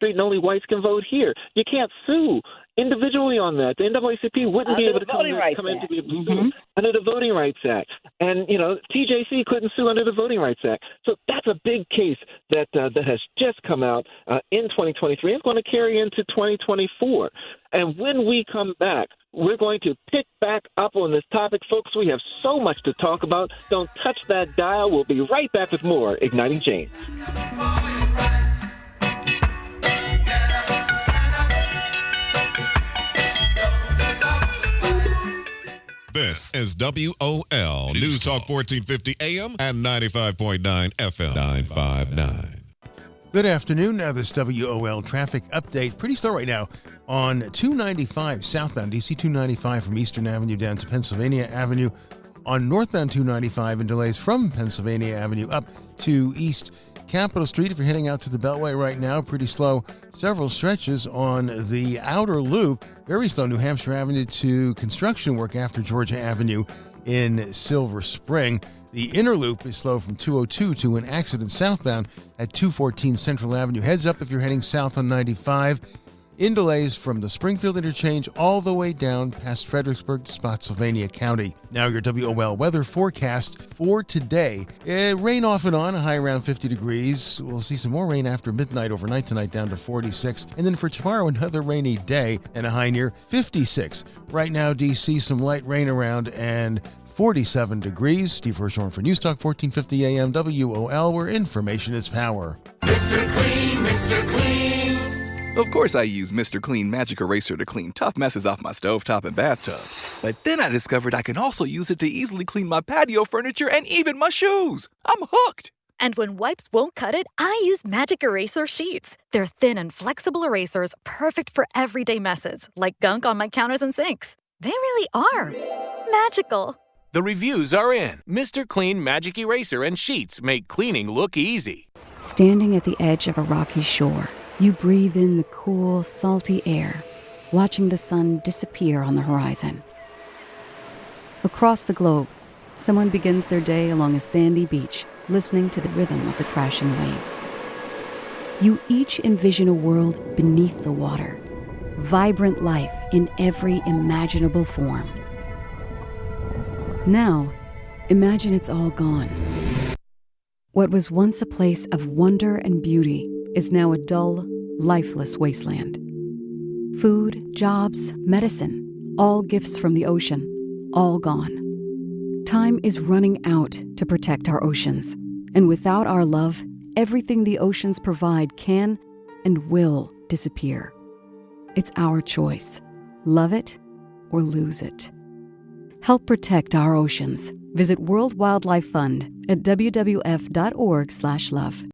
Street and only whites can vote here. You can't sue individually on that. The NAACP wouldn't be able to come in to be able to sue under the Voting Rights Act. And, TJC couldn't sue under the Voting Rights Act. So that's a big case that has just come out in 2023. It's going to carry into 2024. And when we come back, we're going to pick back up on this topic. Folks, we have so much to talk about. Don't touch that dial. We'll be right back with more Igniting Change. This is WOL News Talk 1450 AM and 95.9 FM 959. Good afternoon. Now this WOL traffic update. Pretty slow right now on 295 southbound, DC 295 from Eastern Avenue down to Pennsylvania Avenue. On northbound 295 and delays from Pennsylvania Avenue up to East Capitol Street. If you're heading out to the Beltway right now, pretty slow. Several stretches on the outer loop. Very slow, New Hampshire Avenue to construction work after Georgia Avenue in Silver Spring. The inner loop is slow from 202 to an accident southbound at 214 Central Avenue. Heads up if you're heading south on 95. In delays from the Springfield interchange all the way down past Fredericksburg to Spotsylvania County. Now your WOL weather forecast for today. Rain off and on, a high around 50 degrees. We'll see some more rain after midnight overnight tonight down to 46. And then for tomorrow, another rainy day and a high near 56. Right now, D.C., some light rain around and 47 degrees. Steve Hirschhorn for News Talk 1450 AM WOL, where information is power. Mr. Clean, Mr. Clean. Of course I use Mr. Clean Magic Eraser to clean tough messes off my stovetop and bathtub. But then I discovered I can also use it to easily clean my patio furniture and even my shoes. I'm hooked. And when wipes won't cut it, I use Magic Eraser Sheets. They're thin and flexible erasers, perfect for everyday messes, like gunk on my counters and sinks. They really are magical. The reviews are in. Mr. Clean Magic Eraser and Sheets make cleaning look easy. Standing at the edge of a rocky shore, you breathe in the cool, salty air, watching the sun disappear on the horizon. Across the globe, someone begins their day along a sandy beach, listening to the rhythm of the crashing waves. You each envision a world beneath the water, vibrant life in every imaginable form. Now, imagine it's all gone. What was once a place of wonder and beauty is now a dull, lifeless wasteland. Food, jobs, medicine, all gifts from the ocean, all gone. Time is running out to protect our oceans, and without our love, everything the oceans provide can and will disappear. It's our choice. Love it or lose it. Help protect our oceans. Visit World Wildlife Fund at wwf.org/love.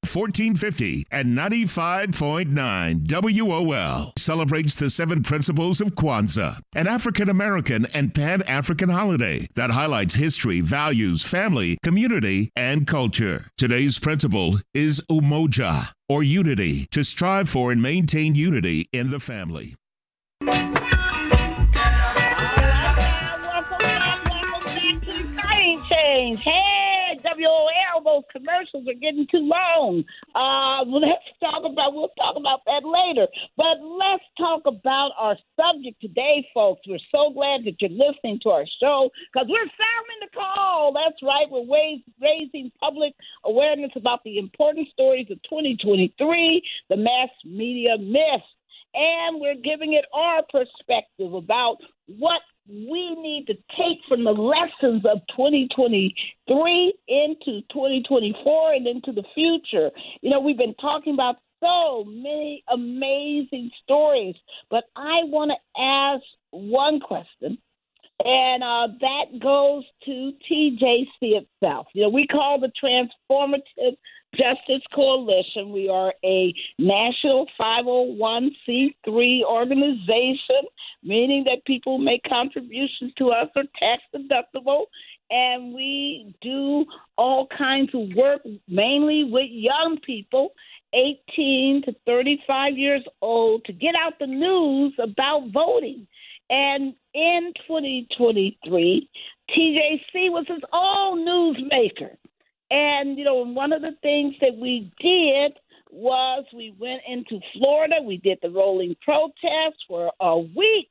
1450 and 95.9 WOL celebrates the 7 principles of Kwanzaa, an African-American and Pan-African holiday that highlights history, values, family, community, and culture. Today's principle is umoja, or unity, to strive for and maintain unity in the family. Hey, WOL, those commercials are getting too long. We'll talk about that later. But let's talk about our subject today, folks. We're so glad that you're listening to our show because we're sounding the call. That's right. We're raising public awareness about the important stories of 2023, the mass media myths. And we're giving it our perspective about what we need to take from the lessons of 2023 into 2024 and into the future. You know, we've been talking about so many amazing stories, but I want to ask one question, and that goes to TJC itself. You know, we call the Transformative Justice Coalition. We are a national 501c3 organization, meaning that people make contributions to us are tax deductible, and we do all kinds of work, mainly with young people, 18 to 35 years old, to get out the news about voting. And in 2023, TJC was his own newsmaker. And, you know, one of the things that we did was we went into Florida. We did the rolling protest for a week,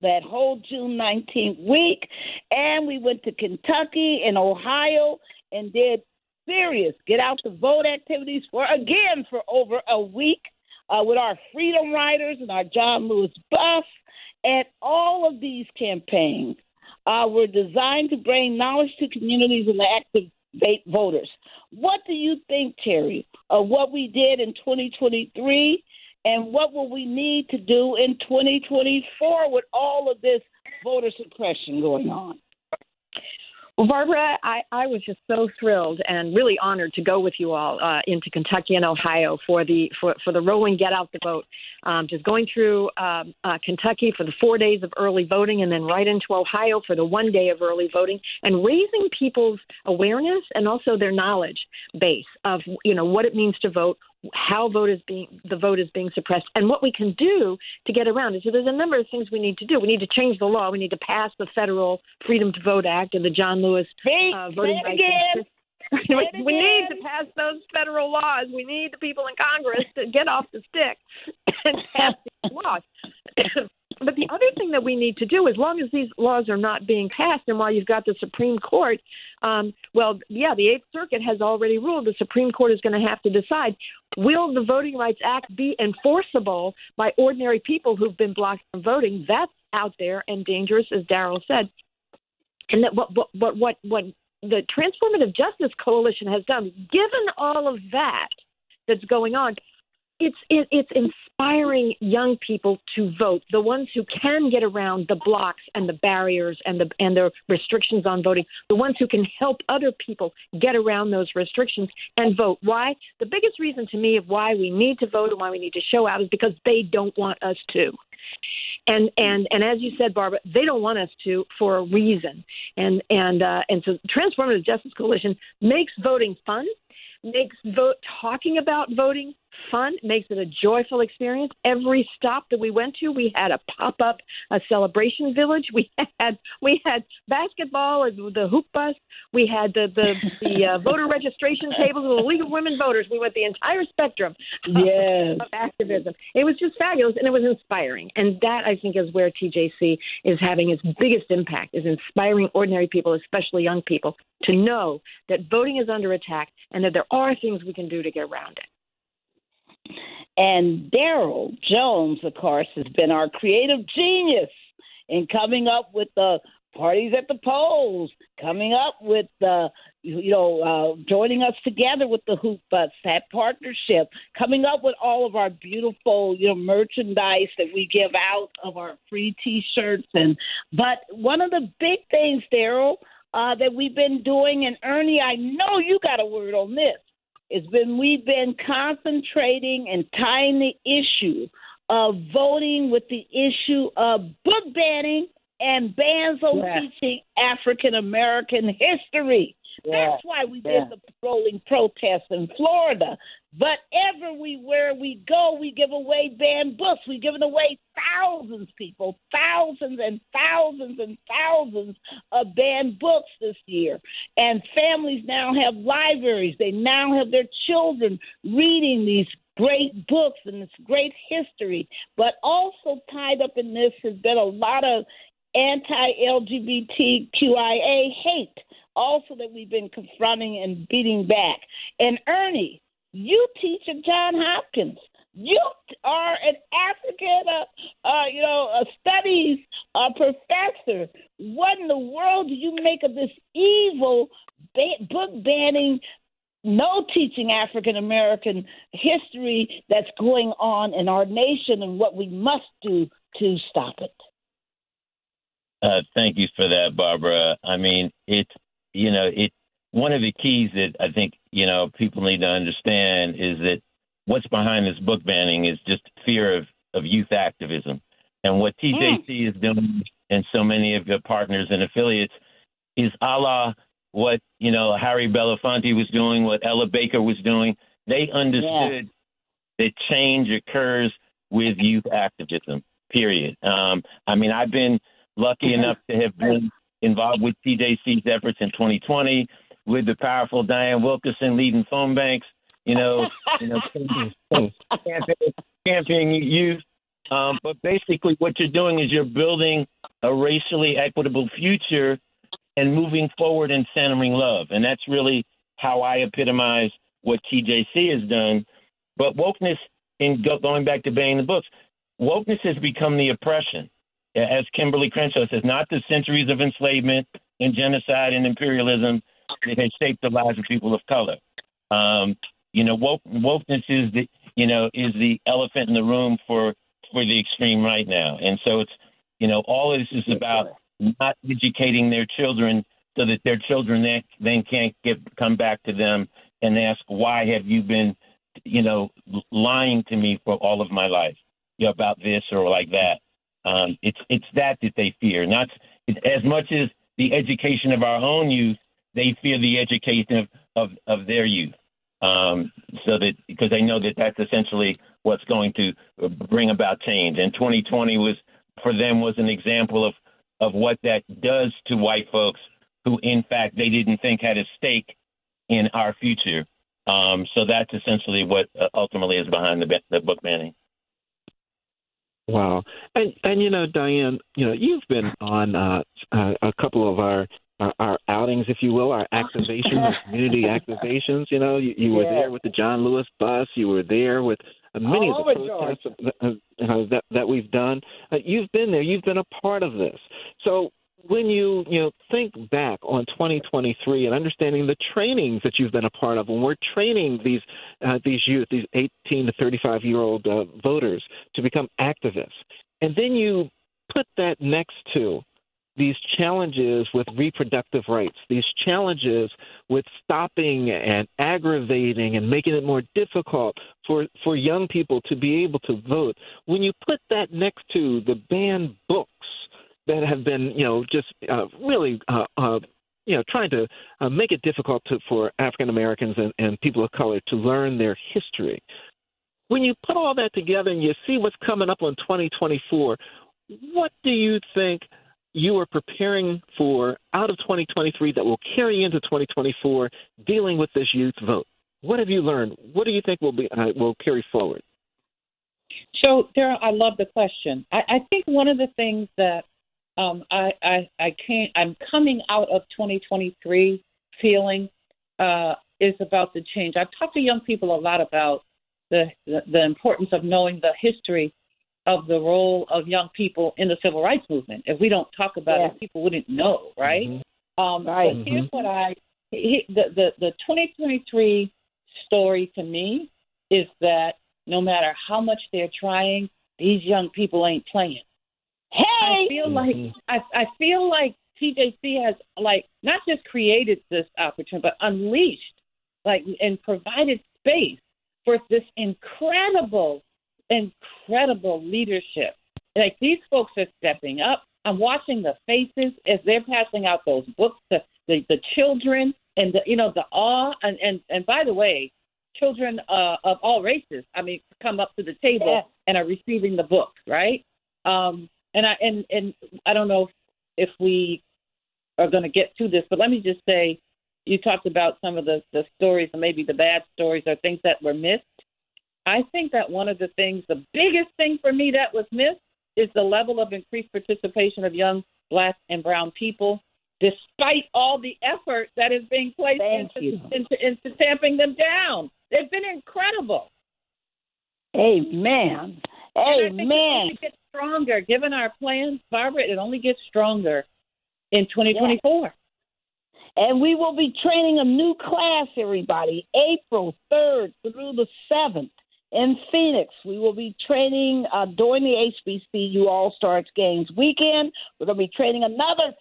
that whole June 19th week. And we went to Kentucky and Ohio and did serious get out the vote activities for over a week with our Freedom Riders and our John Lewis bus. And all of these campaigns were designed to bring knowledge to communities and the active voters. What do you think, Terry, of what we did in 2023, and what will we need to do in 2024 with all of this voter suppression going on? Well, Barbara, I was just so thrilled and really honored to go with you all into Kentucky and Ohio for the rolling Get Out the Vote. Just going through Kentucky for the 4 days of early voting, and then right into Ohio for the 1 day of early voting, and raising people's awareness and also their knowledge base of what it means to vote, how the vote is being suppressed, and what we can do to get around it. So there's a number of things we need to do. We need to change the law. We need to pass the Federal Freedom to Vote Act and the John Lewis Voting Rights Act. We need to pass those federal laws. We need the people in Congress to get off the stick and pass these laws. But the other thing that we need to do, as long as these laws are not being passed, and while you've got the Supreme Court, the Eighth Circuit has already ruled the Supreme Court is going to have to decide, will the Voting Rights Act be enforceable by ordinary people who've been blocked from voting? That's out there and dangerous, as Daryl said. And that what the Transformative Justice Coalition has done, given all of that that's going on, it's inspiring young people to vote, the ones who can get around the blocks and the barriers and the restrictions on voting, the ones who can help other people get around those restrictions and vote. Why? The biggest reason to me of why we need to vote and why we need to show out is because they don't want us to. And as you said, Barbara, they don't want us to for a reason. And so Transformative Justice Coalition makes voting fun, makes talking about voting fun, makes it a joyful experience. Every stop that we went to, we had a pop-up, a celebration village. We had basketball and the hoop bus. We had the voter registration tables with the League of Women Voters. We went the entire spectrum of activism. It was just fabulous, and it was inspiring. And that, I think, is where TJC is having its biggest impact, is inspiring ordinary people, especially young people, to know that voting is under attack and that there are things we can do to get around it. And Daryl Jones, of course, has been our creative genius in coming up with the parties at the polls, coming up with joining us together with the Hoop Butts, that partnership, coming up with all of our beautiful, merchandise that we give out of our free T-shirts. But one of the big things, Daryl, that we've been doing, and Ernie, I know you got a word on this, we've been concentrating and tying the issue of voting with the issue of book banning and bans on teaching African American history. That's why we did the rolling protests in Florida. But everywhere we go, we give away banned books. We've given away thousands and thousands and thousands of banned books this year. And families now have libraries. They now have their children reading these great books and this great history. But also tied up in this has been a lot of anti-LGBTQIA hate, also that we've been confronting and beating back. And Ernie, you teach at Johns Hopkins. You are an African, studies professor. What in the world do you make of this evil book banning, no teaching African American history that's going on in our nation, and what we must do to stop it? Thank you for that, Barbara. I mean, it's one of the keys that I think, people need to understand is that what's behind this book banning is just fear of youth activism. And what TJC is doing, and so many of your partners and affiliates, is a la what, Harry Belafonte was doing, what Ella Baker was doing. They understood that change occurs with youth activism, period. I've been lucky enough to have been involved with TJC's efforts in 2020 with the powerful Dianne Wilkerson leading phone banks, championing youth. But basically, what you're doing is you're building a racially equitable future and moving forward and centering love. And that's really how I epitomize what TJC has done. But wokeness, going back to banning the books, wokeness has become the oppression. As Kimberly Crenshaw says, not the centuries of enslavement and genocide and imperialism that has shaped the lives of people of color. Wokeness is the elephant in the room for the extreme right now. And so it's, all of this is about not educating their children so that their children then can't come back to them and ask, why have you been, lying to me for all of my life, about this or like that. It's that they fear, not as much as the education of our own youth. They fear the education of their youth, because they know that that's essentially what's going to bring about change. And 2020 was an example of what that does to white folks who, in fact, they didn't think had a stake in our future. So that's essentially what ultimately is behind the book banning. Wow. And Dianne, you've been on a couple of our outings, if you will, our activations, our community activations. You were there with the John Lewis bus. You were there with many of the protests that we've done. You've been there. You've been a part of this. So when you think back on 2023 and understanding the trainings that you've been a part of, when we're training these youth, these 18 to 35-year-old voters to become activists, and then you put that next to these challenges with reproductive rights, these challenges with stopping and aggravating and making it more difficult for young people to be able to vote, when you put that next to the banned books that have been, really, trying to make it difficult for African Americans and people of color to learn their history. When you put all that together and you see what's coming up on 2024, what do you think you are preparing for out of 2023 that will carry into 2024 dealing with this youth vote? What have you learned? What do you think will carry forward? So, Daryl, I love the question. I think one of the things that I'm coming out of 2023 feeling is about the change. I've talked to young people a lot about the importance of knowing the history of the role of young people in the civil rights movement. If we don't talk about it, people wouldn't know, right? Mm-hmm. But here's what the 2023 story to me is that no matter how much they're trying, these young people ain't playing. Hey, I feel like TJC has not just created this opportunity, but unleashed and provided space for this incredible leadership. These folks are stepping up. I'm watching the faces as they're passing out those books to the children and the awe and by the way, children of all races. Come up to the table and are receiving the books, right? And I don't know if we are going to get to this, but let me just say, you talked about some of the stories and maybe the bad stories or things that were missed. I think that one of the biggest thing for me that was missed is the level of increased participation of young Black and brown people, despite all the effort that is being placed into tamping them down. They've been incredible. Amen. Amen. It only gets stronger. Given our plans, Barbara, it only gets stronger in 2024. Yes. And we will be training a new class, everybody, April 3rd through the 7th in Phoenix. We will be training during the HBCU All-Stars Games weekend. We're going to be training another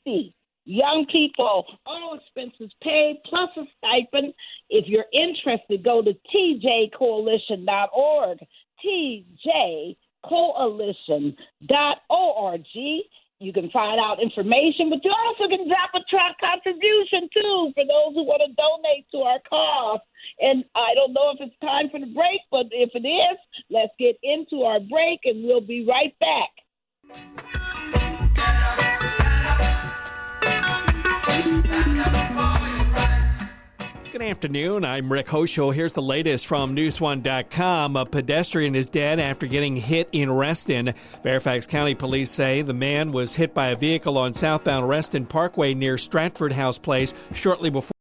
50 young people, all expenses paid, plus a stipend. If you're interested, go to tjcoalition.org, tjcoalition.org. You can find out information, but you also can drop a contribution, too, for those who want to donate to our cause. And I don't know if it's time for the break, but if it is, let's get into our break, and we'll be right back. Good afternoon. I'm Rick Hochul. Here's the latest from News1.com. A pedestrian is dead after getting hit in Reston. Fairfax County Police say the man was hit by a vehicle on southbound Reston Parkway near Stratford House Place shortly before